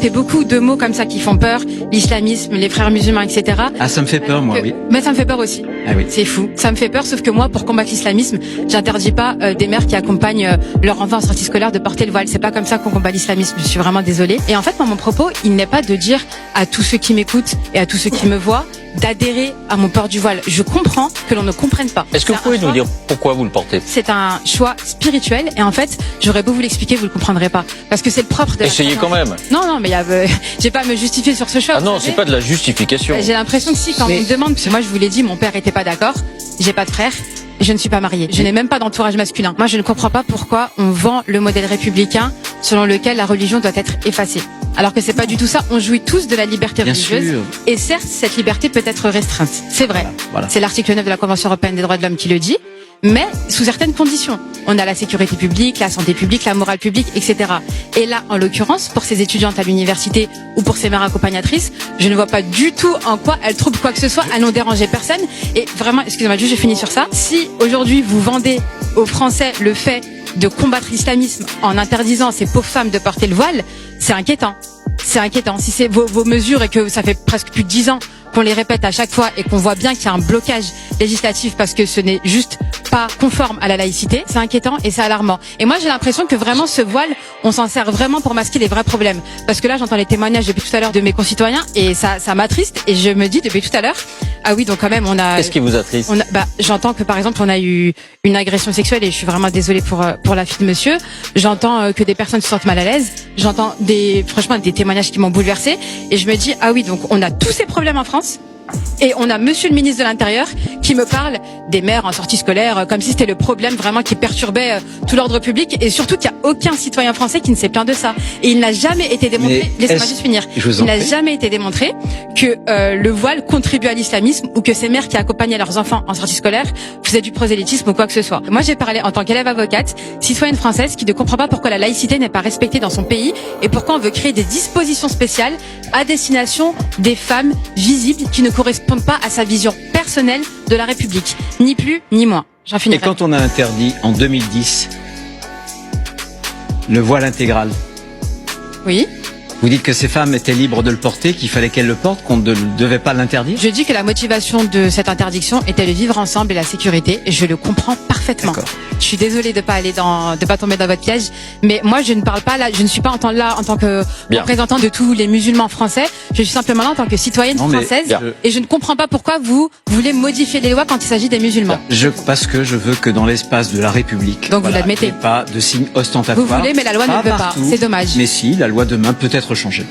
porter beaucoup de mots comme ça qui font peur, l'islamisme, les frères musulmans, etc. Ah, ça me fait peur, moi, oui. Mais ça me fait peur aussi. Ah oui. C'est fou. Ça me fait peur, sauf que moi, pour combattre l'islamisme, j'interdis pas des mères qui accompagnent leur enfant en sortie scolaire de porter le voile. C'est pas comme ça qu'on combat l'islamisme. Je suis vraiment désolée. Et en fait, moi, mon propos, il n'est pas de dire à tous ceux qui m'écoutent et à tous ceux qui me voient d'adhérer à mon port du voile. Je comprends que l'on ne comprenne pas. Est-ce que vous pouvez nous dire pourquoi vous le portez? C'est un choix spirituel et en fait, j'aurais beau vous l'expliquer, vous le comprendrez pas. Parce que c'est le propre de la Essayez quand même. Non, mais j'ai pas à me justifier sur ce choix. Ah non, c'est pas de la justification. J'ai l'impression que si, quand on me demande, parce que moi je vous l'ai dit, mon père était pas d'accord, j'ai pas de frère, je ne suis pas mariée, je n'ai même pas d'entourage masculin. Moi je ne comprends pas pourquoi on vend le modèle républicain selon lequel la religion doit être effacée. Alors que c'est pas du tout ça, on jouit tous de la liberté religieuse. Et certes, cette liberté peut être restreinte. C'est vrai. Voilà. C'est l'article 9 de la Convention européenne des droits de l'homme qui le dit. Mais sous certaines conditions. On a la sécurité publique, la santé publique, la morale publique, etc. Et là, en l'occurrence, pour ces étudiantes à l'université ou pour ces mères accompagnatrices, je ne vois pas du tout en quoi elles troublent quoi que ce soit. Elles n'ont dérangé personne. Et vraiment, excusez-moi, juste je finis sur ça. Si aujourd'hui vous vendez aux Français le fait de combattre l'islamisme en interdisant à ces pauvres femmes de porter le voile, c'est inquiétant. C'est inquiétant. Si c'est vos mesures et que ça fait presque plus de 10 ans qu'on les répète à chaque fois et qu'on voit bien qu'il y a un blocage législatif parce que ce n'est juste pas conforme à la laïcité, c'est inquiétant et c'est alarmant. Et moi j'ai l'impression que vraiment ce voile, on s'en sert vraiment pour masquer les vrais problèmes. Parce que là j'entends les témoignages depuis tout à l'heure de mes concitoyens et ça m'attriste et je me dis depuis tout à l'heure, ah oui donc quand même on a... Qu'est-ce qui vous attriste? J'entends que par exemple on a eu une agression sexuelle et je suis vraiment désolée pour la fille de monsieur. J'entends que des personnes se sentent mal à l'aise. J'entends franchement des témoignages qui m'ont bouleversée et je me dis ah oui donc on a tous ces problèmes en France. Et on a monsieur le ministre de l'Intérieur qui me parle des mères en sortie scolaire comme si c'était le problème vraiment qui perturbait tout l'ordre public et surtout qu'il n'y a aucun citoyen français qui ne s'est plaint de ça. Et il n'a jamais été démontré, laissez-moi juste finir, il n'a jamais été démontré que le voile contribue à l'islamisme ou que ces mères qui accompagnaient leurs enfants en sortie scolaire faisaient du prosélytisme ou quoi que ce soit. Moi j'ai parlé en tant qu'élève avocate, citoyenne française qui ne comprend pas pourquoi la laïcité n'est pas respectée dans son pays et pourquoi on veut créer des dispositions spéciales à destination des femmes visibles qui ne correspondent pas à sa vision personnelle de la République. Ni plus, ni moins. J'en finirai. Et quand on a interdit, en 2010, le voile intégral, Oui. vous dites que ces femmes étaient libres de le porter, qu'il fallait qu'elles le portent, qu'on ne devait pas l'interdire? Je dis que la motivation de cette interdiction était le vivre ensemble et la sécurité, et je le comprends parfaitement. Je suis désolée de pas tomber dans votre piège, mais moi je ne parle pas là, je ne suis pas en tant que représentant de tous les musulmans français, je suis simplement là en tant que citoyenne française, et je ne comprends pas pourquoi vous voulez modifier les lois quand il s'agit des musulmans. Parce que je veux que dans l'espace de la République, donc vous l'admettez, il n'y ait pas de signe ostentatoire. Vous voulez, mais la loi ne veut pas, c'est dommage. Mais si, la loi demain peut être changée.